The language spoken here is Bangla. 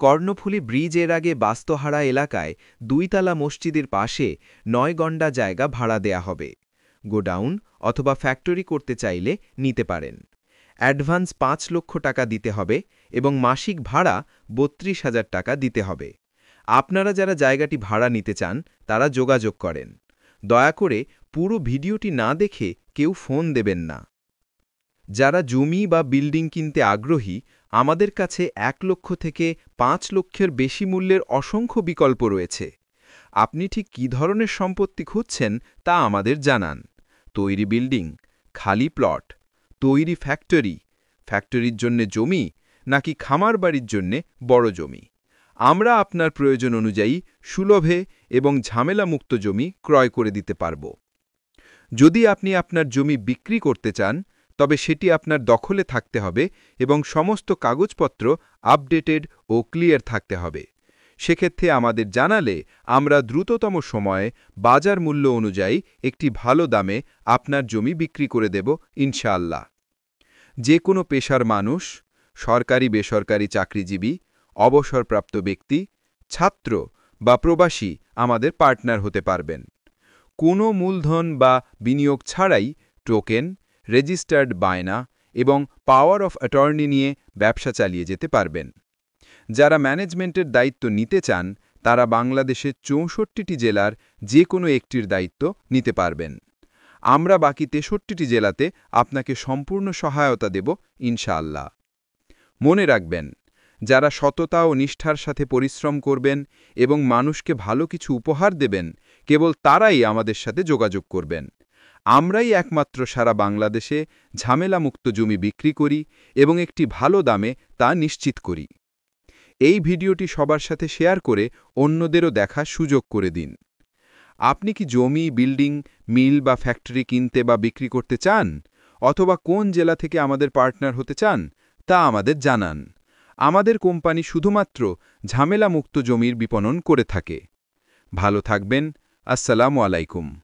কর্ণফুলী ব্রিজ এর আগে বাস্তহারা এলাকায় ২ তালা মসজিদের পাশে ৯ গন্ডা জায়গা ভাড়া দেয়া হবে। গোডাউন অথবা ফ্যাক্টরি করতে চাইলে নিতে পারেন। অ্যাডভান্স ৫ লক্ষ টাকা দিতে হবে এবং মাসিক ভাড়া ৩২,০০০ টাকা দিতে হবে। আপনারা যারা জায়গাটি ভাড়া নিতে চান তারা যোগাযোগ করেন। দয়া করে পুরো ভিডিওটি না দেখে কেউ ফোন দেবেন না। যারা জমি বা বিল্ডিং কিনতে আগ্রহী, আমাদের কাছে ১ লক্ষ থেকে ৫ লক্ষের বেশি মূল্যের অসংখ্য বিকল্প রয়েছে। আপনি ঠিক কী ধরনের সম্পত্তি খুঁজছেন তা আমাদের জানান। তৈরি বিল্ডিং, খালি প্লট, তৈরি ফ্যাক্টরি, ফ্যাক্টরির জন্য জমি, নাকি খামার বাড়ির জন্য বড় জমি। আমরা আপনার প্রয়োজন অনুযায়ী সুলভে এবং ঝামেলামুক্ত জমি ক্রয় করে দিতে পারব। যদি আপনি আপনার জমি বিক্রি করতে চান, তবে সেটি আপনার দখলে থাকতে হবে এবং সমস্ত কাগজপত্র আপডেটেড ও ক্লিয়ার থাকতে হবে। সেক্ষেত্রে আমাদের জানালে আমরা দ্রুততম সময়ে বাজার মূল্য অনুযায়ী একটি ভালো দামে আপনার জমি বিক্রি করে দেব ইনশাআল্লাহ। যে কোনো পেশার মানুষ, সরকারি বেসরকারি চাকরিজীবী, অবসরপ্রাপ্ত ব্যক্তি, ছাত্র বা প্রবাসী আমাদের পার্টনার হতে পারবেন। কোনো মূলধন বা বিনিয়োগ ছাড়াই টোকেন, রেজিস্টার্ড বায়না এবং পাওয়ার অফ অ্যাটর্নি নিয়ে ব্যবসা চালিয়ে যেতে পারবেন। যারা ম্যানেজমেন্টের দায়িত্ব নিতে চান তারা বাংলাদেশের ৬৪টি জেলার যে কোনো একটির দায়িত্ব নিতে পারবেন। আমরা বাকি ৬৩টি জেলাতে আপনাকে সম্পূর্ণ সহায়তা দেব ইনশাআল্লাহ। মনে রাখবেন, যারা সততা ও নিষ্ঠার সাথে পরিশ্রম করবেন এবং মানুষকে ভালো কিছু উপহার দেবেন, কেবল তারাই আমাদের সাথে যোগাযোগ করবেন। আমরাই একমাত্র সারা বাংলাদেশে ঝামেলামুক্ত জমি বিক্রি করি এবং একটি ভালো দামে তা নিশ্চিত করি। এই ভিডিওটি সবার সাথে শেয়ার করে অন্যদেরও দেখার সুযোগ করে দিন। আপনি কি জমি, বিল্ডিং, মিল বা ফ্যাক্টরি কিনতে বা বিক্রি করতে চান, অথবা কোন জেলা থেকে আমাদের পার্টনার হতে চান, তা আমাদের জানান। আমাদের কোম্পানি শুধুমাত্র ঝামেলামুক্ত জমির বিপণন করে থাকে। ভালো থাকবেন। আসসালামু আলাইকুম।